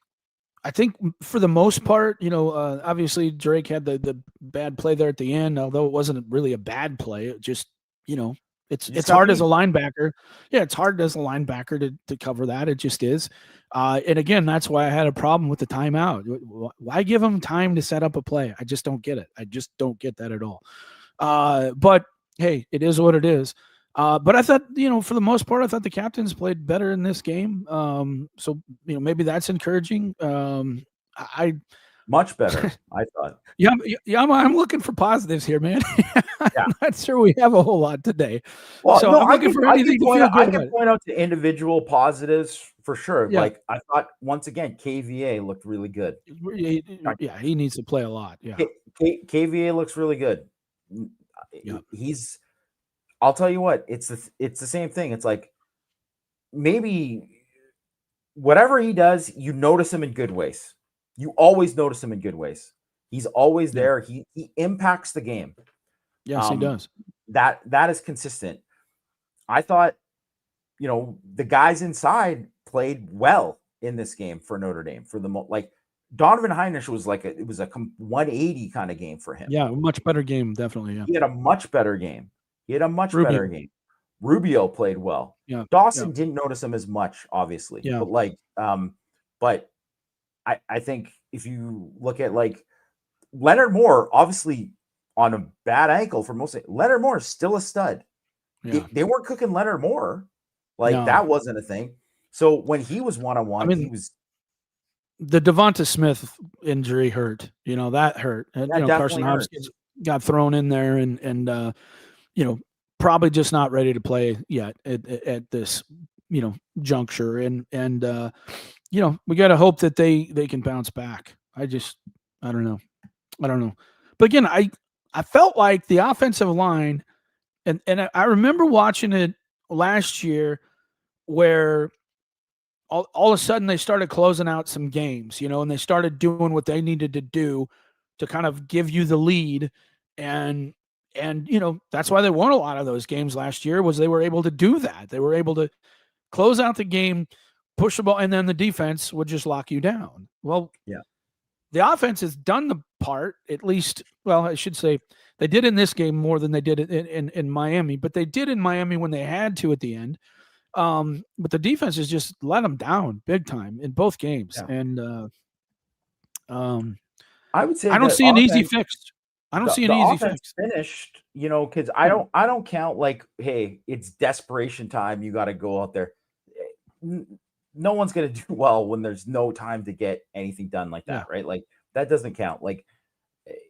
for the most part, obviously Drake had the bad play there at the end, although it wasn't really a bad play. It just, it's hard as a linebacker. Yeah, it's hard as a linebacker to cover that. It just is. And again, that's why I had a problem with the timeout. Why give them time to set up a play? I just don't get it. I just don't get that at all. But hey, it is what it is. But I thought, for the most part, I thought the captains played better in this game. So, maybe that's encouraging. Much better, I thought. Yeah, I'm looking for positives here, man. I'm not sure we have a whole lot today. Well, so no, I'm looking for anything to feel good. I can point out the individual positives for sure. Yeah. I thought, once again, KVA looked really good. Yeah, he needs to play a lot. Yeah, KVA looks really good. Yeah. I'll tell you what, it's the same thing. It's maybe whatever he does, you notice him in good ways. You always notice him in good ways. He's always there. He impacts the game. Yes, he does. That is consistent. I thought, the guys inside played well in this game for Notre Dame. For the like, Donovan Hinish was it was a 180 kind of game for him. Yeah, a much better game, definitely. Yeah, he had a much better game. Better game. Rubio played well. Yeah, Dawson didn't notice him as much, obviously. Yeah, but I think if you look at Leonard Moore, obviously on a bad ankle for most of it, Leonard Moore is still a stud. Yeah. They weren't cooking Leonard Moore. That wasn't a thing. So when he was one-on-one, he was. The Devonta Smith injury hurt. That hurt. And, Carson Hopkins got thrown in there and probably just not ready to play yet at this, juncture. And we got to hope that they can bounce back. I don't know. But again, I felt like the offensive line, and I remember watching it last year where all of a sudden they started closing out some games, and they started doing what they needed to do to kind of give you the lead. And that's why they won a lot of those games last year, was they were able to do that. They were able to close out the game, push the ball, and then the defense would just lock you down. Well, yeah, the offense has done the part, at least. Well, I should say they did in this game more than they did in Miami, but they did in Miami when they had to at the end. But the defense has just let them down big time in both games. Yeah. And I would say I don't see an easy fix. I don't see an easy fix. Finished, because I don't count hey, it's desperation time. You got to go out there. No one's going to do well when there's no time to get anything done like that, right? That doesn't count.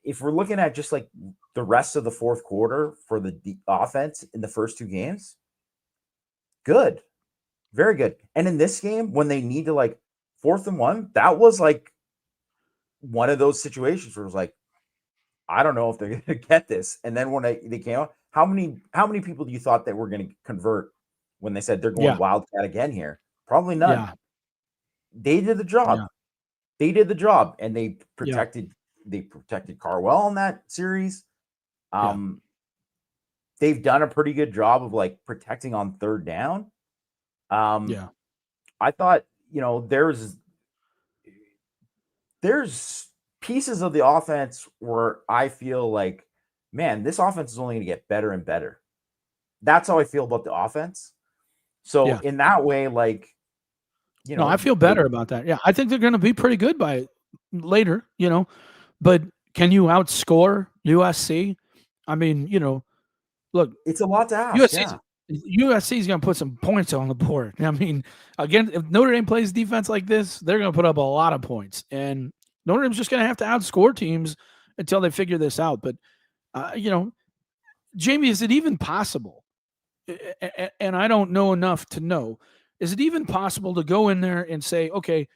If we're looking at just the rest of the fourth quarter for the offense in the first two games, good, very good. And in this game, when they need to 4th and 1, that was one of those situations where it was I don't know if they're going to get this. And then when they came out, how many people do you thought they were going to convert when they said they're going Wildcat again here? Probably none. Yeah. They did the job. Yeah. They did the job, and they protected Carwell in that series. They've done a pretty good job of protecting on third down. I thought, there's pieces of the offense where I feel man, this offense is only going to get better and better. That's how I feel about the offense. So in that way, no, I feel better about that. Yeah, I think they're going to be pretty good by later, but can you outscore USC? I mean, look, it's a lot to ask. USC is going to put some points on the board. I mean, again, if Notre Dame plays defense like this, they're going to put up a lot of points, and Notre Dame's just going to have to outscore teams until they figure this out. But, Jamie, is it even possible? And I don't know enough to know. Is it even possible to go in there and say, okay,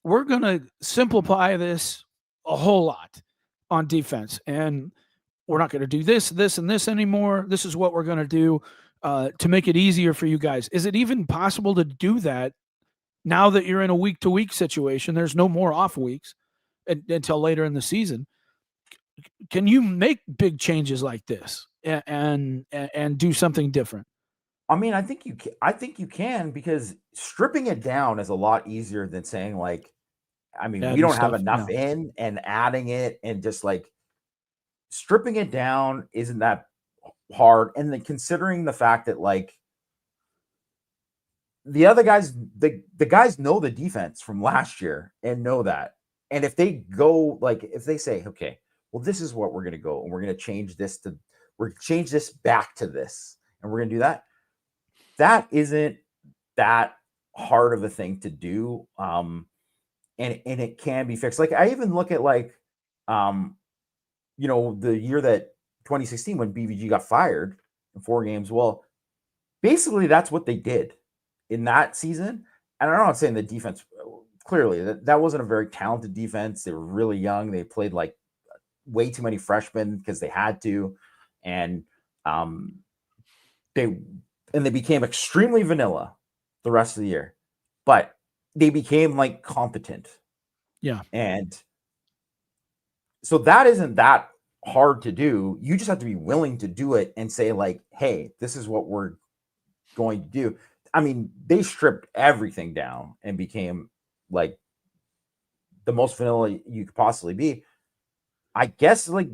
we're going to simplify this a whole lot on defense, and we're not going to do this, and this anymore. This is what we're going to do to make it easier for you guys. Is it even possible to do that now that you're in a week-to-week situation? There's no more off weeks until later in the season. Can you make big changes like this and do something different? I mean, I think you can, because stripping it down is a lot easier than saying we don't have enough in, and adding it, and just stripping it down isn't that hard. And then considering the fact that the other guys, the guys know the defense from last year and know that. And if they go if they say, okay, well, this is what we're going to go, and we're going to change this back to this, and we're going to do that. That isn't that hard of a thing to do. And it can be fixed. I even look at the year that 2016 when BVG got fired in 4 games. Well, basically that's what they did in that season. And I'm not saying the defense, clearly that wasn't a very talented defense. They were really young. They played way too many freshmen because they had to. And they became extremely vanilla the rest of the year, but they became competent. Yeah. And so that isn't that hard to do. You just have to be willing to do it and say, like, hey, this is what we're going to do. I mean, they stripped everything down and became like the most vanilla you could possibly be. I guess, like,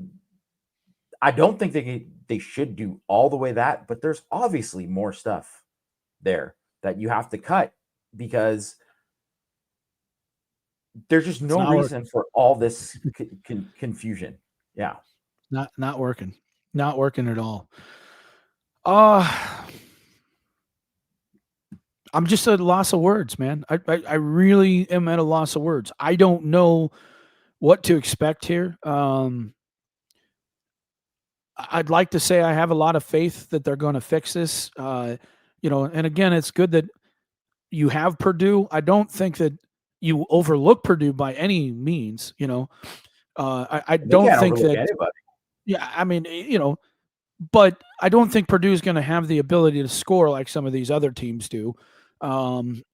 I don't think they should do all the way that, but there's obviously more stuff there that you have to cut because there's just no reason for all this confusion. Yeah. Not working. Not working at all. I'm just at a loss of words, man. I really am at a loss of words. I don't know what to expect here. I'd like to say I have a lot of faith that they're going to fix this. And again, it's good that you have Purdue. I don't think that you overlook Purdue by any means. I don't think that. Anybody. Yeah, I mean, but I don't think Purdue is going to have the ability to score like some of these other teams do. And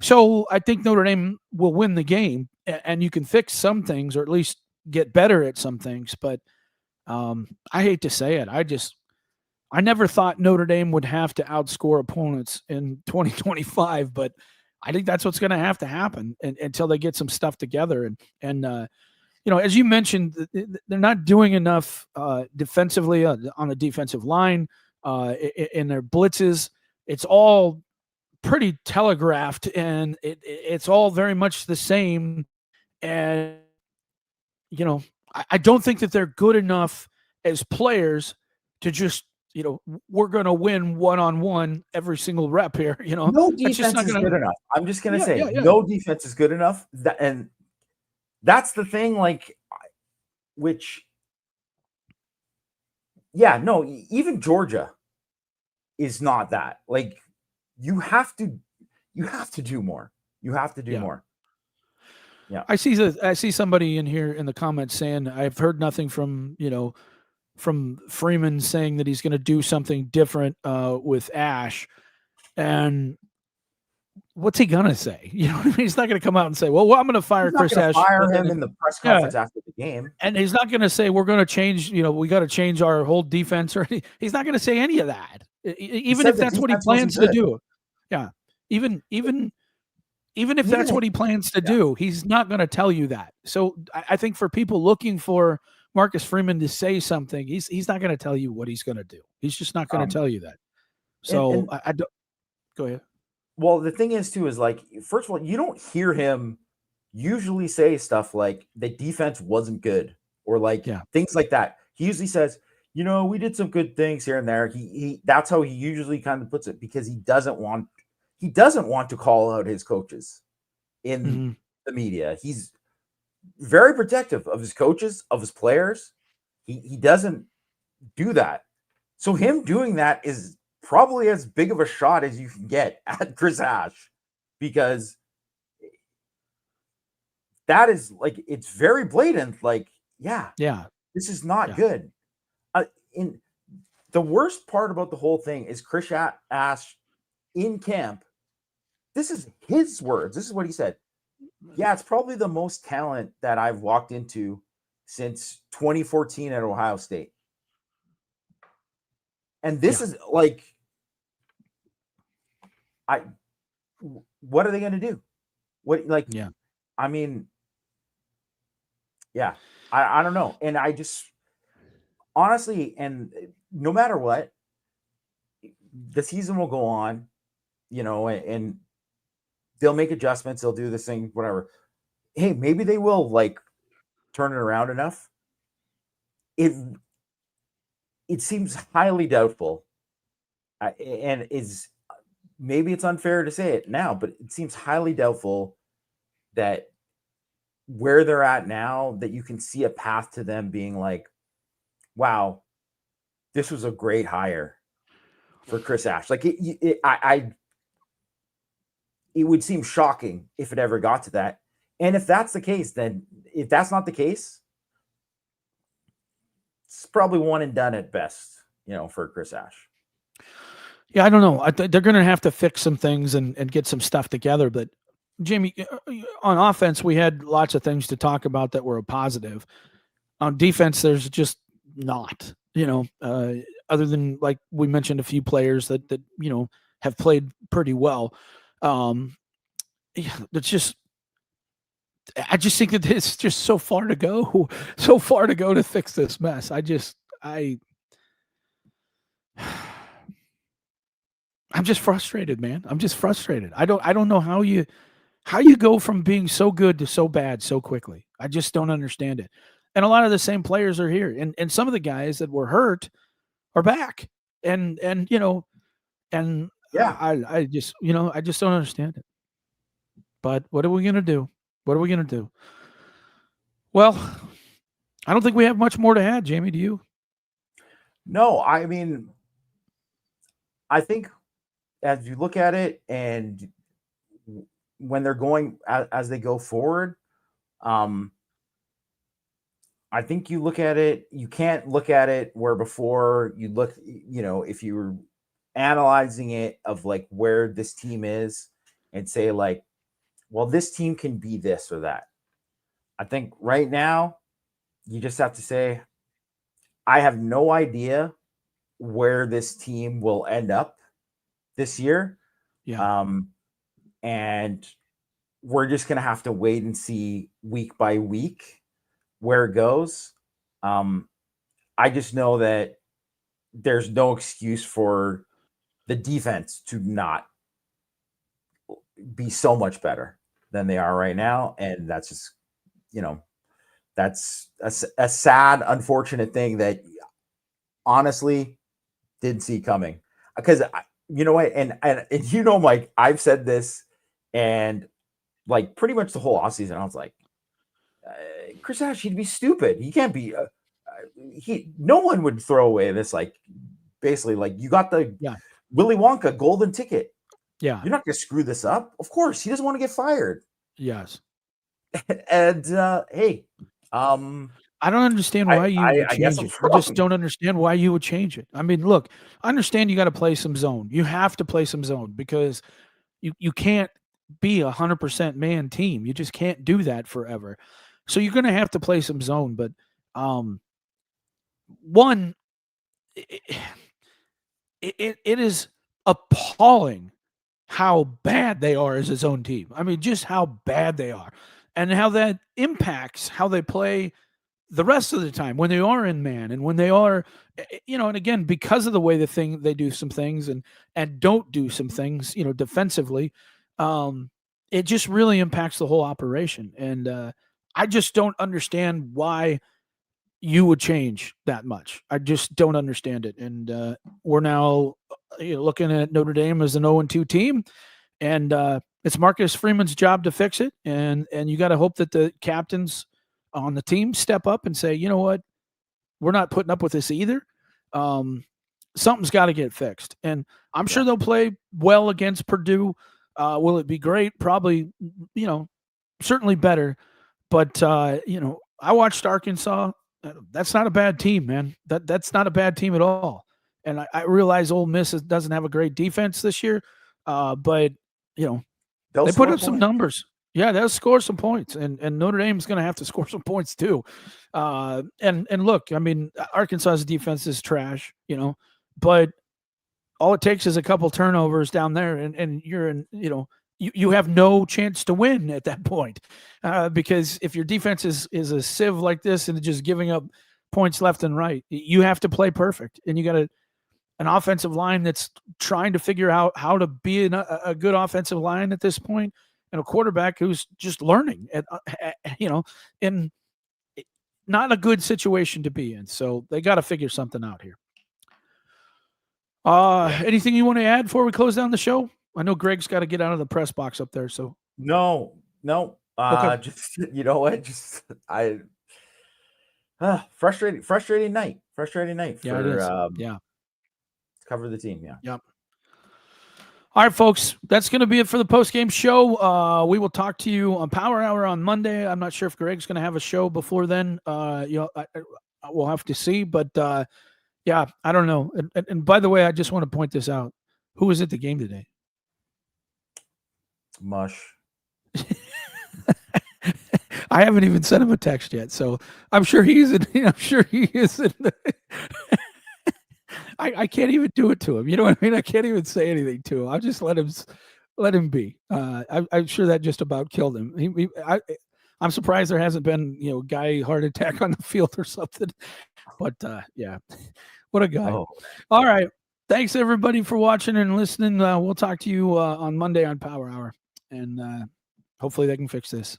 so I think Notre Dame will win the game, and you can fix some things or at least get better at some things. But I hate to say it, I never thought Notre Dame would have to outscore opponents in 2025, but I think that's what's going to have to happen until they get some stuff together. And as you mentioned, they're not doing enough defensively on the defensive line in their blitzes. It's all pretty telegraphed, and it's all very much the same. And I don't think that they're good enough as players to just we're going to win one-on-one every single rep here. No defense is good enough. I'm just going to say no defense is good enough. And that's the thing, like, even Georgia is not that. Like, you have to do more. You have to do more. Yeah. I see somebody in here in the comments saying I've heard nothing from Freeman saying that he's going to do something different with Ash, and what's he gonna say? He's not going to come out and say, "Well, I'm going to fire Chris Ash." Fire him in the press conference after the game, and he's not going to say we're going to change. We got to change our whole defense, or he's not going to say any of that, even if that's what he plans to do. Yeah, even if that's what he plans to do, he's not going to tell you that. So I think for people looking for Marcus Freeman to say something, he's not going to tell you what he's going to do. He's just not going to tell you that. So I don't. Go ahead. Well, the thing is, too, is like, first of all, you don't hear him usually say stuff like the defense wasn't good or like things like that. He usually says, we did some good things here and there. He that's how he usually kind of puts it, because he doesn't want to call out his coaches in the media. He's very protective of his coaches, of his players. He doesn't do that. So him doing that is probably as big of a shot as you can get at Chris Ash, because that is like, it's very blatant. Like, this is not good. In the worst part about the whole thing is Chris Ash in camp. This is his words. This is what he said. Yeah, it's probably the most talent that I've walked into since 2014 at Ohio State. And this is like, what are they going to do? I mean, I don't know. And I just honestly, and no matter what, the season will go on, and they'll make adjustments. They'll do this thing, whatever. Hey, maybe they will like turn it around enough. It seems highly doubtful, and maybe it's unfair to say it now, but it seems highly doubtful that where they're at now, that you can see a path to them being like, wow, this was a great hire for Chris Ash. Like, it would seem shocking if it ever got to that. And if that's the case, then if that's not the case, it's probably one and done at best, for Chris Ash. Yeah, I don't know. They're going to have to fix some things and get some stuff together. But Jamie, on offense, we had lots of things to talk about that were a positive. On defense, there's just not, other than like we mentioned a few players that have played pretty well. It's just, I just think that it's just so far to go, to fix this mess. I'm just frustrated, man. I'm just frustrated. I don't know how you go from being so good to so bad so quickly. I just don't understand it. And a lot of the same players are here, and some of the guys that were hurt are back. And Yeah. I just I just don't understand it. But what are we gonna do? What are we gonna do? Well, I don't think we have much more to add, Jamie. Do you? No, I mean, I think as you look at it, and when they're going as they go forward, I think you look at it, you can't look at it where before you look, if you were analyzing it of like where this team is and say like, well, this team can be this or that. I think right now you just have to say, I have no idea where this team will end up this year. Yeah. And we're just going to have to wait and see week by week where it goes. I just know that there's no excuse for the defense to not be so much better than they are right now. And that's just, that's a sad, unfortunate thing that honestly didn't see coming. Because you know what, and Mike, I've said this, and like pretty much the whole offseason, I was like, Chris Ash, he'd be stupid. He can't be. No one would throw away this. Like basically, like you got the Willy Wonka golden ticket. Yeah, you're not going to screw this up. Of course, he doesn't want to get fired. Yes. And hey, I don't understand why you would change it. I just don't understand why you would change it. I mean, look, I understand you got to play some zone. You have to play some zone because you can't be 100% man team. You just can't do that forever. So you're going to have to play some zone. But one, it is appalling how bad they are as a zone team. I mean, just how bad they are and how that impacts how they play the rest of the time when they are in man and when they are, and again, because of the way they do some things and don't do some things, defensively, it just really impacts the whole operation. And I just don't understand why you would change that much. I just don't understand it. And we're now looking at Notre Dame as an 0-2 team, and it's Marcus Freeman's job to fix it. And you got to hope that the captains on the team step up and say, you know what, we're not putting up with this either. Something's got to get fixed. And I'm sure they'll play well against Purdue. Will it be great? Probably, certainly better. But, I watched Arkansas. That's not a bad team, man. That's not a bad team at all. And I realize Ole Miss doesn't have a great defense this year, but they put up some numbers. Yeah, they'll score some points, and Notre Dame's going to have to score some points too. And look, I mean, Arkansas's defense is trash, but all it takes is a couple turnovers down there, and you're in, you have no chance to win at that point, because if your defense is a sieve like this and just giving up points left and right, you have to play perfect, and you got an offensive line that's trying to figure out how to be a good offensive line at this point, and a quarterback who's just learning, in not a good situation to be in. So they got to figure something out here. Anything you want to add before we close down the show? I know Greg's got to get out of the press box up there. So no. Okay. Just frustrating night for cover the team. Yeah. Yep. All right, folks, that's going to be it for the post-game show. We will talk to you on Power Hour on Monday. I'm not sure if Greg's going to have a show before then. We'll have to see. But, yeah, I don't know. And by the way, I just want to point this out. Who was at the game today? Mush. I haven't even sent him a text yet, so I'm sure he's in. I'm sure he is in. I can't even do it to him. You know what I mean? I can't even say anything to him. I'll just let him be. I'm sure that just about killed him. I'm surprised there hasn't been guy heart attack on the field or something. But yeah, what a guy. Oh. All right. Thanks everybody for watching and listening. We'll talk to you on Monday on Power Hour, and hopefully they can fix this.